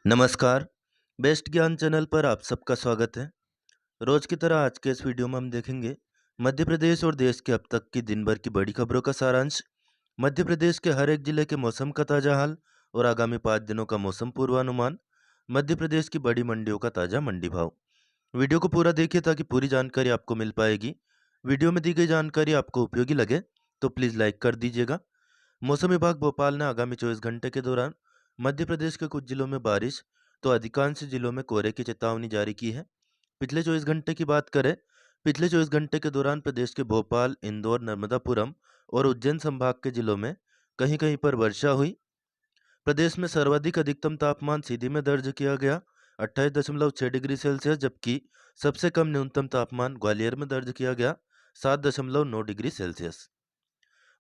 नमस्कार, बेस्ट ज्ञान चैनल पर आप सबका स्वागत है। रोज की तरह आज के इस वीडियो में हम देखेंगे मध्य प्रदेश और देश के अब तक की दिन भर की बड़ी खबरों का सारांश, मध्य प्रदेश के हर एक जिले के मौसम का ताजा हाल और आगामी 5 दिनों का मौसम पूर्वानुमान, मध्य प्रदेश की बड़ी मंडियों का ताजा मंडी भाव। वीडियो को पूरा देखिए ताकि पूरी जानकारी आपको मिल पाएगी। वीडियो में दी गई जानकारी आपको उपयोगी लगे तो प्लीज़ लाइक कर दीजिएगा। मौसम विभाग भोपाल ने आगामी 24 घंटे के दौरान मध्य प्रदेश के कुछ जिलों में बारिश तो अधिकांश जिलों में कोहरे की चेतावनी जारी की है। पिछले 24 घंटे की बात करें, पिछले 24 घंटे के दौरान प्रदेश के भोपाल, इंदौर, नर्मदापुरम और उज्जैन संभाग के जिलों में कहीं-कहीं पर वर्षा हुई। प्रदेश में सर्वाधिक अधिकतम तापमान सीधी में दर्ज किया गया 28.6 डिग्री सेल्सियस, जबकि सबसे कम न्यूनतम तापमान ग्वालियर में दर्ज किया गया 7.9 डिग्री सेल्सियस।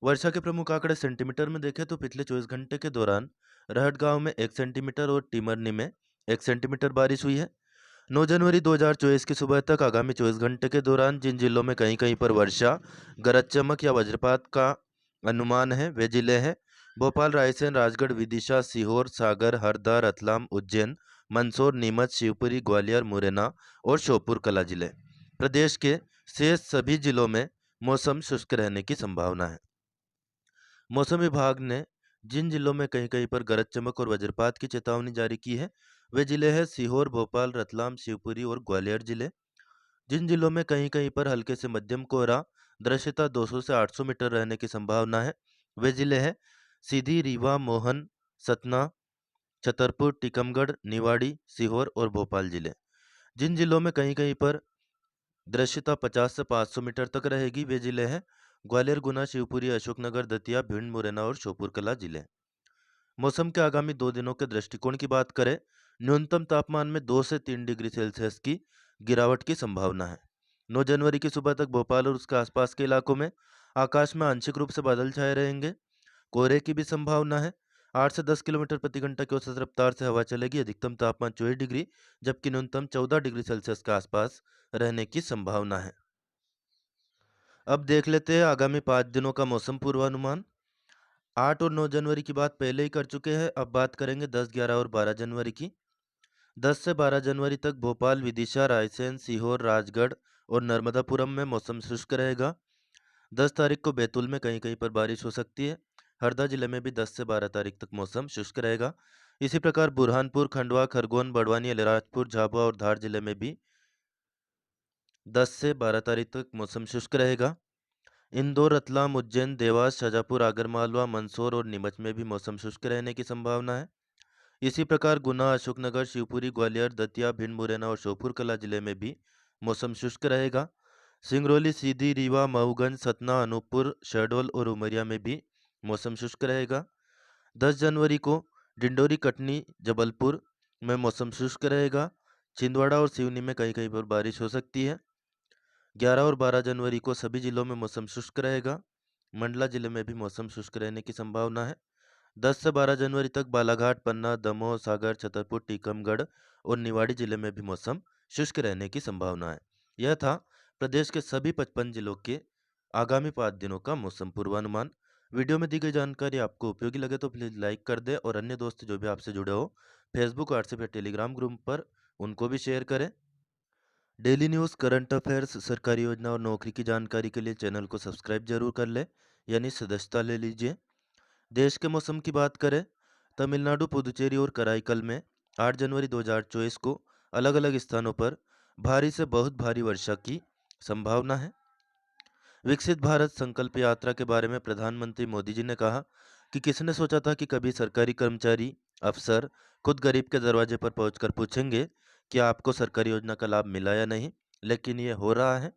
वर्षा के प्रमुख आंकड़े सेंटीमीटर में देखें तो पिछले 24 घंटे के दौरान रहट गांव में 1 सेंटीमीटर और टिमरनी में 1 सेंटीमीटर बारिश हुई है। 9 जनवरी 2024 की सुबह तक आगामी 24 घंटे के दौरान जिन जिलों में कहीं कहीं पर वर्षा, गरज चमक या वज्रपात का अनुमान है वे जिले हैं भोपाल, रायसेन, राजगढ़, विदिशा, सीहोर, सागर, हरदा, रतलाम, उज्जैन, मंदसौर, नीमच, शिवपुरी, ग्वालियर, मुरैना और श्योपुर कला जिले। प्रदेश के शेष सभी जिलों में मौसम शुष्क रहने की संभावना है। मौसम विभाग ने जिन जिलों में कहीं कहीं पर गरज चमक और वज्रपात की चेतावनी जारी की है वे जिले हैं सीहोर, भोपाल, रतलाम, शिवपुरी और ग्वालियर जिले। जिन जिलों में कहीं कहीं पर हल्के से मध्यम कोहरा, दृश्यता 200 से 800 मीटर रहने की संभावना है वे जिले हैं सीधी, रीवा, मोहन, सतना, छतरपुर, टीकमगढ़, निवाड़ी, सीहोर और भोपाल जिले। जिन जिलों में कहीं कहीं पर दृश्यता 50 से 500 मीटर तक रहेगी वे जिले हैं ग्वालियर, गुना, शिवपुरी, अशोकनगर, दतिया, भिंड, मुरैना और श्योपुर कला जिले। मौसम के आगामी 2 दिनों के दृष्टिकोण की बात करें, न्यूनतम तापमान में 2 से 3 डिग्री सेल्सियस की गिरावट की संभावना है। 9 जनवरी की सुबह तक भोपाल और उसके आसपास के इलाकों में आकाश में आंशिक रूप से बादल छाए रहेंगे। कोहरे की भी संभावना है। 8 से 10 किलोमीटर प्रति घंटा की औसत रफ्तार से हवा चलेगी। अधिकतम तापमान 24 डिग्री जबकि न्यूनतम 14 डिग्री सेल्सियस के आसपास रहने की संभावना है। अब देख लेते हैं आगामी 5 दिनों का मौसम पूर्वानुमान। 8 और 9 जनवरी की बात पहले ही कर चुके हैं। अब बात करेंगे 10, 11 और 12 जनवरी की। 10 से 12 जनवरी तक भोपाल, विदिशा, रायसेन, सीहोर, राजगढ़ और नर्मदापुरम में मौसम शुष्क रहेगा। 10 तारीख को बैतूल में कहीं कहीं पर बारिश हो सकती है। हरदा जिले में भी 10 से 12 तारीख तक मौसम शुष्क रहेगा। इसी प्रकार बुरहानपुर, खंडवा, खरगोन, बड़वानी, अलीराजपुर, झाबुआ और धार जिले में भी 10 से 12 तारीख तक मौसम शुष्क रहेगा। इंदौर, रतलाम, उज्जैन, देवास, शाजापुर, आगरमालवा, मंदसौर और नीमच में भी मौसम शुष्क रहने की संभावना है। इसी प्रकार गुना, अशोकनगर, शिवपुरी, ग्वालियर, दतिया, भिंड, मुरैना और श्योपुर कला जिले में भी मौसम शुष्क रहेगा। सिंगरौली, सीधी, रीवा, मऊगंज, सतना, अनूपपुर, शहडोल और उमरिया में भी मौसम शुष्क रहेगा। 10 जनवरी को डिंडोरी, कटनी, जबलपुर में मौसम शुष्क रहेगा। छिंदवाड़ा और सिवनी में कहीं कहीं पर बारिश हो सकती है। 11 और 12 जनवरी को सभी जिलों में मौसम शुष्क रहेगा। मंडला जिले में भी मौसम शुष्क रहने की संभावना है। 10 से 12 जनवरी तक बालाघाट, पन्ना, दमोह, सागर, छतरपुर, टीकमगढ़ और निवाड़ी जिले में भी मौसम शुष्क रहने की संभावना है। यह था प्रदेश के सभी 55 जिलों के आगामी 5 दिनों का मौसम पूर्वानुमान। वीडियो में दी गई जानकारी आपको उपयोगी लगे तो प्लीज़ लाइक कर दें और अन्य दोस्त जो भी आपसे जुड़े हो फेसबुक, व्हाट्सएप या टेलीग्राम ग्रुप पर उनको भी शेयर करें। डेली न्यूज़, करंट अफेयर्स, सरकारी योजना और नौकरी की जानकारी के लिए चैनल को सब्सक्राइब जरूर कर लें, यानी सदस्यता ले लीजिए। देश के मौसम की बात करें, तमिलनाडु, पुदुचेरी और कराईकल में 8 जनवरी 2024 को अलग-अलग स्थानों पर भारी से बहुत भारी वर्षा की संभावना है। विकसित भारत संकल्प यात्रा के बारे में प्रधानमंत्री मोदी जी ने कहा कि किसने सोचा था कि कभी सरकारी कर्मचारी, अफसर खुद गरीब के दरवाजे पर पहुंचकर पूछेंगे कि आपको सरकारी योजना का लाभ मिला या नहीं, लेकिन ये हो रहा है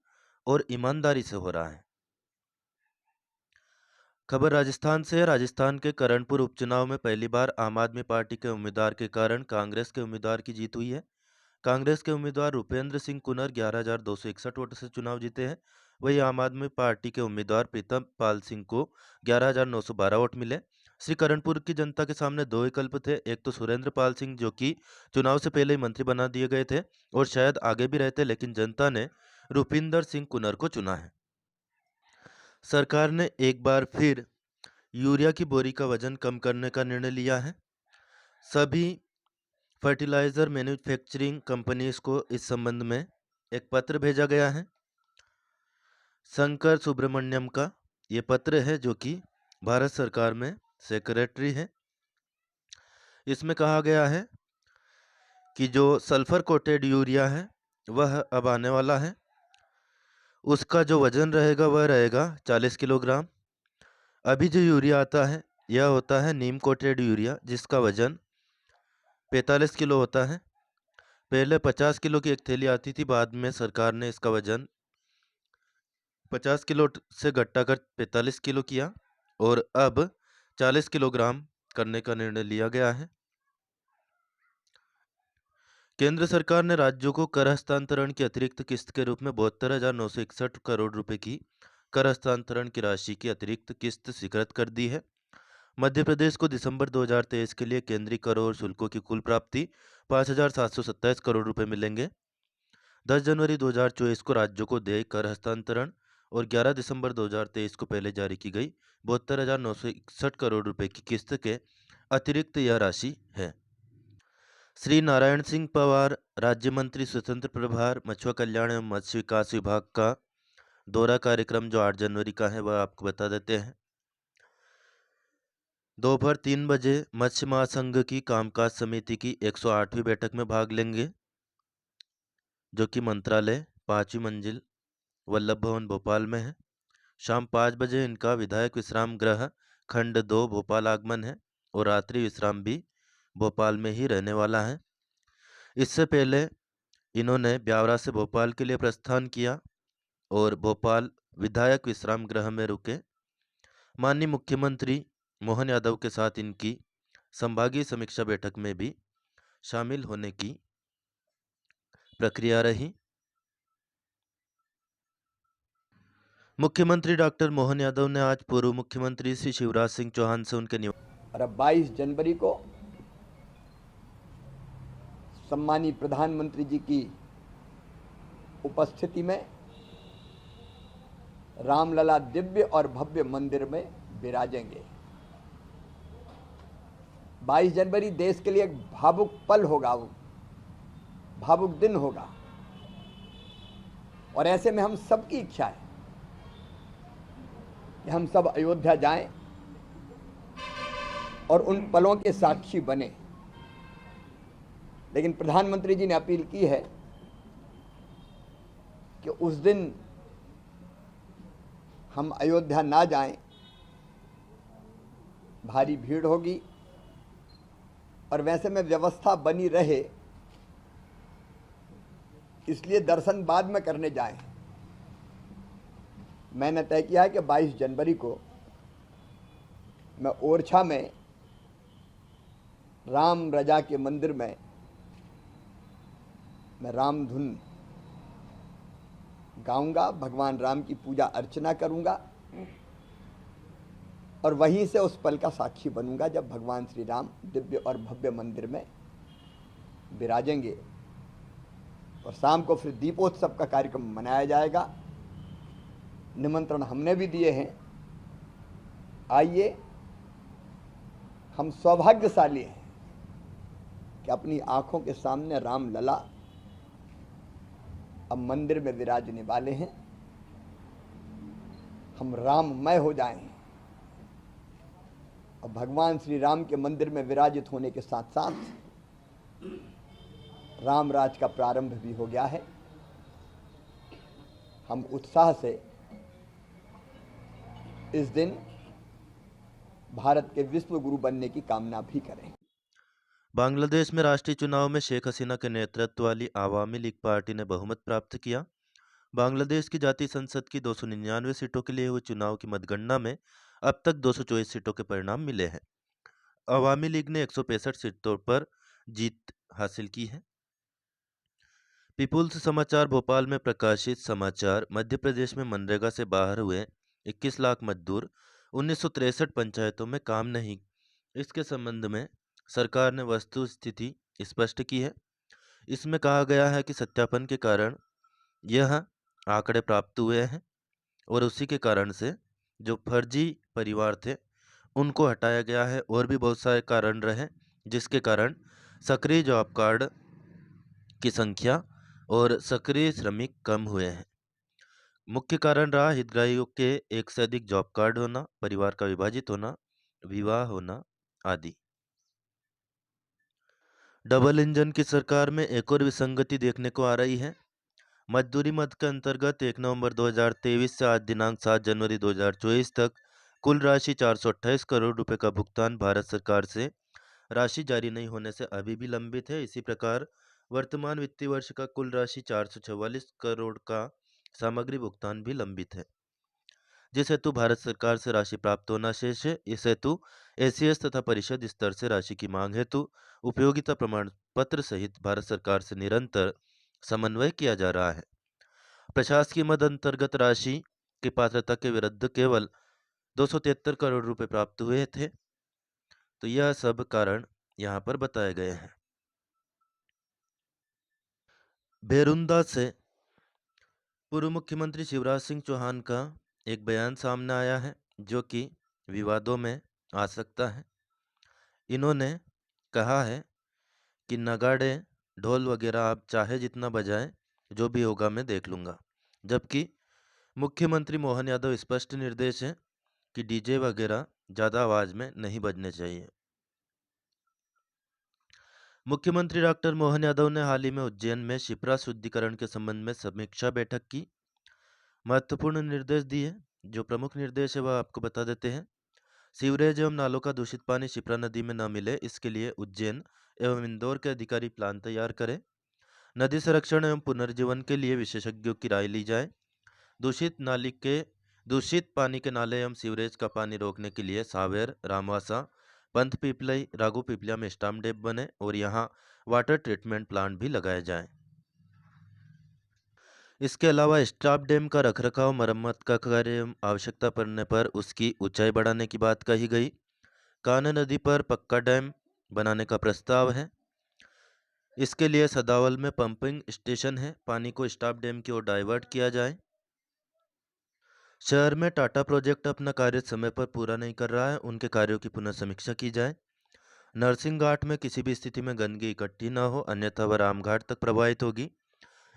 और ईमानदारी से हो रहा है। खबर राजस्थान से है। राजस्थान के करणपुर उपचुनाव में पहली बार आम आदमी पार्टी के उम्मीदवार के कारण कांग्रेस के उम्मीदवार की जीत हुई है। कांग्रेस के उम्मीदवार रुपेंद्र सिंह कुनर 11,261 वोट से चुनाव जीते हैं। वहीं आम आदमी पार्टी के उम्मीदवार प्रीतम पाल सिंह को 11,912 वोट मिले। श्री करणपुर की जनता के सामने दो विकल्प थे। एक तो सुरेंद्र पाल सिंह, जो कि चुनाव से पहले ही मंत्री बना दिए गए थे और शायद आगे भी रहते, लेकिन जनता ने रुपिंदर सिंह कुनर को चुना है। सरकार ने एक बार फिर यूरिया की बोरी का वजन कम करने का निर्णय लिया है। सभी फर्टिलाइज़र मैन्युफैक्चरिंग कंपनीज को इस संबंध में एक पत्र भेजा गया है। शंकर सुब्रमण्यम का ये पत्र है, जो कि भारत सरकार में सेक्रेटरी है। इसमें कहा गया है कि जो सल्फर कोटेड यूरिया है वह अब आने वाला है। उसका जो वजन रहेगा वह रहेगा 40 किलोग्राम। अभी जो यूरिया आता है यह होता है नीम कोटेड यूरिया, जिसका वजन 45 किलो होता है। पहले 50 किलो की एक थैली आती थी, बाद में सरकार ने इसका वजन 50 किलो से घटाकर 45 किलो किया और अब 40 किलोग्राम करने का निर्णय लिया गया है। केंद्र सरकार ने राज्यों को कर हस्तांतरण की अतिरिक्त किस्त के रूप में 72,961 करोड़ रुपए की कर हस्तांतरण की राशि की अतिरिक्त किस्त स्वीकृत कर दी है। मध्य प्रदेश को दिसंबर 2023 के लिए केंद्रीय कर और शुल्कों की कुल प्राप्ति 5,727 करोड़ रुपए मिलेंगे। 10 जनवरी 2024 को राज्यों को देय कर हस्तांतरण और 11 दिसंबर 2023 को पहले जारी की गई 72,961 करोड़ रुपए की किस्त के अतिरिक्त यह राशि है। श्री नारायण सिंह पवार, राज्य मंत्री स्वतंत्र प्रभार मछुआ कल्याण एवं मत्स्य विकास विभाग का दौरा कार्यक्रम जो 8 जनवरी का है वह आपको बता देते हैं। दोपहर 3 बजे मत्स्य महासंघ की कामकाज समिति की 108वीं बैठक में भाग लेंगे, जो कि मंत्रालय 5वीं मंजिल वल्लभ भवन भोपाल में है। शाम 5 बजे इनका विधायक विश्राम गृह खंड 2 भोपाल आगमन है और रात्रि विश्राम भी भोपाल में ही रहने वाला है। इससे पहले इन्होंने ब्यावरा से भोपाल के लिए प्रस्थान किया और भोपाल विधायक विश्राम गृह में रुके। माननीय मुख्यमंत्री मोहन यादव के साथ इनकी संभागीय समीक्षा बैठक में भी शामिल होने की प्रक्रिया रही। मुख्यमंत्री डॉक्टर मोहन यादव ने आज पूर्व मुख्यमंत्री श्री शिवराज सिंह चौहान से उनके और अब 22 जनवरी को सम्मानीय प्रधानमंत्री जी की उपस्थिति में रामलला दिव्य और भव्य मंदिर में विराजेंगे। 22 जनवरी देश के लिए एक भावुक पल होगा, वो भावुक दिन होगा और ऐसे में हम सबकी इच्छा है कि हम सब अयोध्या जाएं और उन पलों के साक्षी बने। लेकिन प्रधानमंत्री जी ने अपील की है कि उस दिन हम अयोध्या ना जाएं, भारी भीड़ होगी और वैसे में व्यवस्था बनी रहे, इसलिए दर्शन बाद में करने जाएं। मैंने तय किया है कि 22 जनवरी को मैं ओरछा में राम रजा के मंदिर में मैं राम धुन गाऊंगा, भगवान राम की पूजा अर्चना करूंगा और वहीं से उस पल का साक्षी बनूंगा जब भगवान श्री राम दिव्य और भव्य मंदिर में विराजेंगे। और शाम को फिर दीपोत्सव का कार्यक्रम मनाया जाएगा। निमंत्रण हमने भी दिए हैं, आइए। हम सौभाग्यशाली हैं कि अपनी आंखों के सामने राम लला अब मंदिर में विराजने वाले हैं। हम राममय हो जाएं और भगवान श्री राम के मंदिर में विराजित होने के साथ साथ राम राज का प्रारंभ भी हो गया है। हम उत्साह से इस दिन भारत के विश्व गुरु बनने की कामना भी करें। बांग्लादेश में राष्ट्रीय चुनाव में शेख हसीना के नेतृत्व वाली आवामी लीग पार्टी ने बहुमत प्राप्त किया। बांग्लादेश की जातीय संसद की 299 सीटों के लिए हुए चुनाव की मतगणना में अब तक 224 सीटों के परिणाम मिले हैं। आवामी लीग ने 165 सीटों पर जीत हासिल की है। पीपुल्स समाचार भोपाल में प्रकाशित समाचार मध्य प्रदेश में मनरेगा से बाहर हुए 21 लाख मजदूर 1963 पंचायतों में काम नहीं, इसके संबंध में सरकार ने वस्तु स्थिति स्पष्ट की है। इसमें कहा गया है कि सत्यापन के कारण यह आंकड़े प्राप्त हुए हैं और उसी के कारण से जो फर्जी परिवार थे उनको हटाया गया है और भी बहुत सारे कारण रहे जिसके कारण सक्रिय जॉब कार्ड की संख्या और सक्रिय श्रमिक कम हुए हैं। मुख्य कारण रहा हितग्राहियों के एक से अधिक जॉब कार्ड होना, परिवार का विभाजित होना, विवाह होना आदि। डबल इंजन की सरकार में एक और विसंगति देखने को आ रही है। मजदूरी मद के अंतर्गत 1 नवंबर 2023 से आज दिनांक 7 जनवरी 2024 तक कुल राशि 428 करोड़ रुपए का भुगतान भारत सरकार से राशि जारी नहीं होने से अभी भी लंबित है। इसी प्रकार वर्तमान वित्तीय वर्ष का कुल राशि 444 करोड़ का सामग्री भुगतान भी लंबित है, जिस हेतु भारत सरकार से राशि प्राप्त होना शेष है। इस हेतु एसीएस तथा परिषद स्तर से राशि की मांग हेतु उपयोगिता प्रमाण पत्र सहित भारत सरकार से निरंतर समन्वय किया जा रहा है। प्रशासकीय मद अंतर्गत राशि की पात्रता के विरुद्ध केवल 273 करोड़ रुपए प्राप्त हुए थे। तो यह सब कारण यहाँ पर बताए गए हैं। बेरुंदा से पूर्व मुख्यमंत्री शिवराज सिंह चौहान का एक बयान सामने आया है, जो कि विवादों में आ सकता है। इन्होंने कहा है कि नगाड़े ढोल वगैरह आप चाहे जितना बजाएं, जो भी होगा मैं देख लूंगा। जबकि मुख्यमंत्री मोहन यादव स्पष्ट निर्देश है कि डीजे वगैरह ज़्यादा आवाज़ में नहीं बजने चाहिए। मुख्यमंत्री डॉक्टर मोहन यादव ने हाल ही में उज्जैन में शिप्रा शुद्धिकरण के संबंध में समीक्षा बैठक की महत्वपूर्ण निर्देश दिए। जो प्रमुख निर्देश है वह आपको बता देते हैं। सीवरेज एवं नालों का दूषित पानी शिप्रा नदी में न मिले, इसके लिए उज्जैन एवं इंदौर के अधिकारी प्लान तैयार करें। नदी संरक्षण एवं पुनर्जीवन के लिए विशेषज्ञों की राय ली जाए। दूषित पानी के नाले एवं सीवरेज का पानी रोकने के लिए सावेर, रामवासा, पंथ पिपलई, राघू पिपलिया में स्टाम्प डैम बने और यहाँ वाटर ट्रीटमेंट प्लांट भी लगाए जाएं। इसके अलावा स्टाप डैम का रखरखाव, मरम्मत का कार्य एवं आवश्यकता पड़ने पर उसकी ऊंचाई बढ़ाने की बात कही गई। कान्ह नदी पर पक्का डैम बनाने का प्रस्ताव है। इसके लिए सदावल में पंपिंग स्टेशन है, पानी को स्टाप डैम की ओर डाइवर्ट किया जाए। शहर में टाटा प्रोजेक्ट अपना कार्य समय पर पूरा नहीं कर रहा है, उनके कार्यों की पुनः समीक्षा की जाए। नरसिंह घाट में किसी भी स्थिति में गंदगी इकट्ठी न हो, अन्यथा वह रामघाट तक प्रभावित होगी।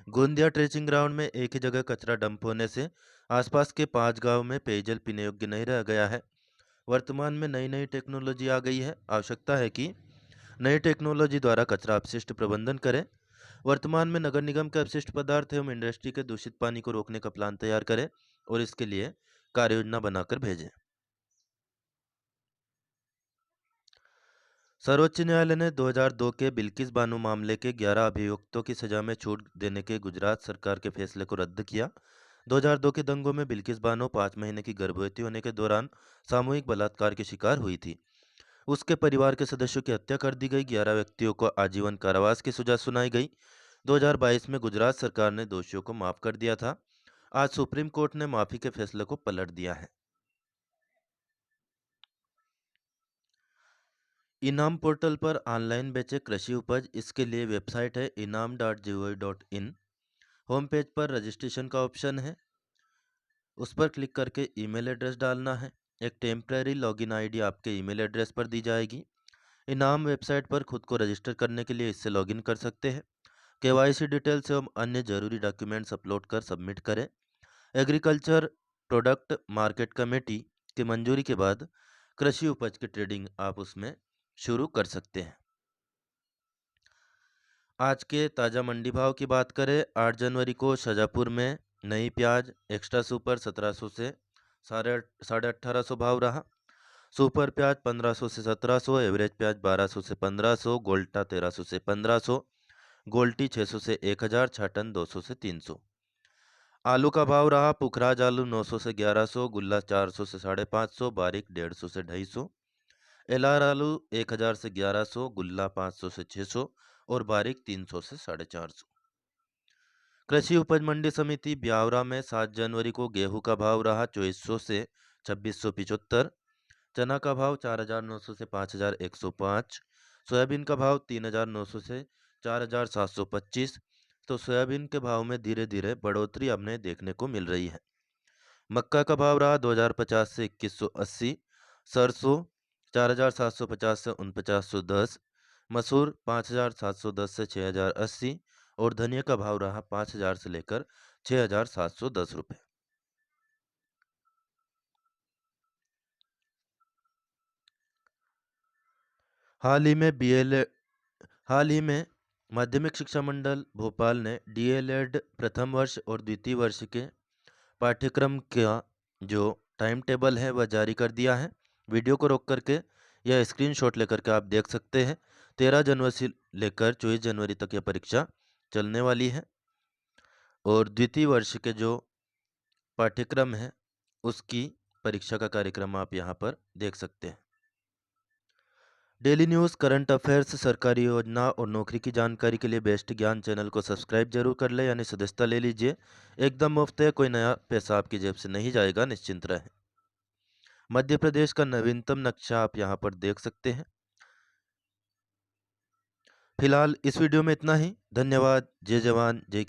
गोंदिया ट्रेचिंग ग्राउंड में एक ही जगह कचरा डंप होने से आसपास के 5 गांव में पेयजल पीने योग्य नहीं रह गया है। वर्तमान में नई नई टेक्नोलॉजी आ गई है, आवश्यकता है कि नई टेक्नोलॉजी द्वारा कचरा अपशिष्ट प्रबंधन करें। वर्तमान में नगर निगम के अपशिष्ट पदार्थ एवं इंडस्ट्री के दूषित पानी को रोकने का प्लान तैयार करें और इसके लिए कार्य योजना बनाकर भेजें। सर्वोच्च न्यायालय ने 2002 के बिल्किस बानो मामले के 11 अभियुक्तों की सजा में छूट देने के गुजरात सरकार के फैसले को रद्द किया। 2002 के दंगों में बिल्किस बानो 5 महीने की गर्भवती होने के दौरान सामूहिक बलात्कार की शिकार हुई थी। उसके परिवार के सदस्यों की हत्या कर दी गई। 11 व्यक्तियों को आजीवन कारावास की सजा सुनाई गई। 2022 में गुजरात सरकार ने दोषियों को माफ कर दिया था। आज सुप्रीम कोर्ट ने माफी के फैसले को पलट दिया है। इनाम पोर्टल पर ऑनलाइन बेचे कृषि उपज, इसके लिए वेबसाइट है inam.gov.in। होम पेज पर रजिस्ट्रेशन का ऑप्शन है, उस पर क्लिक करके ईमेल एड्रेस डालना है। एक टेम्परेरी लॉगिन आईडी आपके ईमेल एड्रेस पर दी जाएगी। इनाम वेबसाइट पर खुद को रजिस्टर करने के लिए इससे लॉगिन कर सकते हैं। केवाईसी डिटेल्स एवं अन्य जरूरी डॉक्यूमेंट्स अपलोड कर सबमिट करें। एग्रीकल्चर प्रोडक्ट मार्केट कमेटी की मंजूरी के बाद कृषि उपज की ट्रेडिंग आप उसमें शुरू कर सकते हैं। आज के ताज़ा मंडी भाव की बात करें, 8 जनवरी को शाजापुर में नई प्याज एक्स्ट्रा सुपर 1700 से साढ़े 1850 भाव रहा। सुपर प्याज 1500 से 1700, एवरेज प्याज 1200 से 1500, गोल्टा 1300 से 1500, गोल्टी 600 से 1000, छाटन 200 से 300। आलू का भाव रहा, पुखराज आलू 900 से 1100, गुल्ला 400 से 550, बारीक 150 से 250। एलआर आलू 1000 से 1100, गुल्ला 500 से 600 और बारीक 300 से 450। कृषि उपज मंडी समिति ब्यावरा में 7 जनवरी को गेहूं का भाव रहा 2400 से 2675, चना का भाव 4900 से 5105, सोयाबीन का भाव 3900 से 4725। तो सोयाबीन के भाव में धीरे धीरे बढ़ोतरी हमें देखने को मिल रही है। मक्का का भाव रहा 2050 से 2180, सरसों 4750 से 4910, मसूर 5,710 से 6,080 और धनिया का भाव रहा 5,000 से लेकर 6,710 रुपये। हाल ही में माध्यमिक शिक्षा मंडल भोपाल ने डीएलएड प्रथम वर्ष और द्वितीय वर्ष के पाठ्यक्रम का जो टाइम टेबल है वह जारी कर दिया है। वीडियो को रोक करके या स्क्रीनशॉट लेकर के आप देख सकते हैं। 13 जनवरी से लेकर 24 जनवरी तक यह परीक्षा चलने वाली है और द्वितीय वर्ष के जो पाठ्यक्रम है उसकी परीक्षा का कार्यक्रम आप यहाँ पर देख सकते हैं। डेली न्यूज़, करंट अफेयर्स, सरकारी योजना और नौकरी की जानकारी के लिए बेस्ट ज्ञान चैनल को सब्सक्राइब जरूर कर ले, यानी सदस्यता ले लीजिए। एकदम मुफ्त है, कोई नया पैसा आपकी जेब से नहीं जाएगा, निश्चिंत रहें। मध्य प्रदेश का नवीनतम नक्शा आप यहाँ पर देख सकते हैं। फिलहाल इस वीडियो में इतना ही। धन्यवाद। जय जवान जय किसान।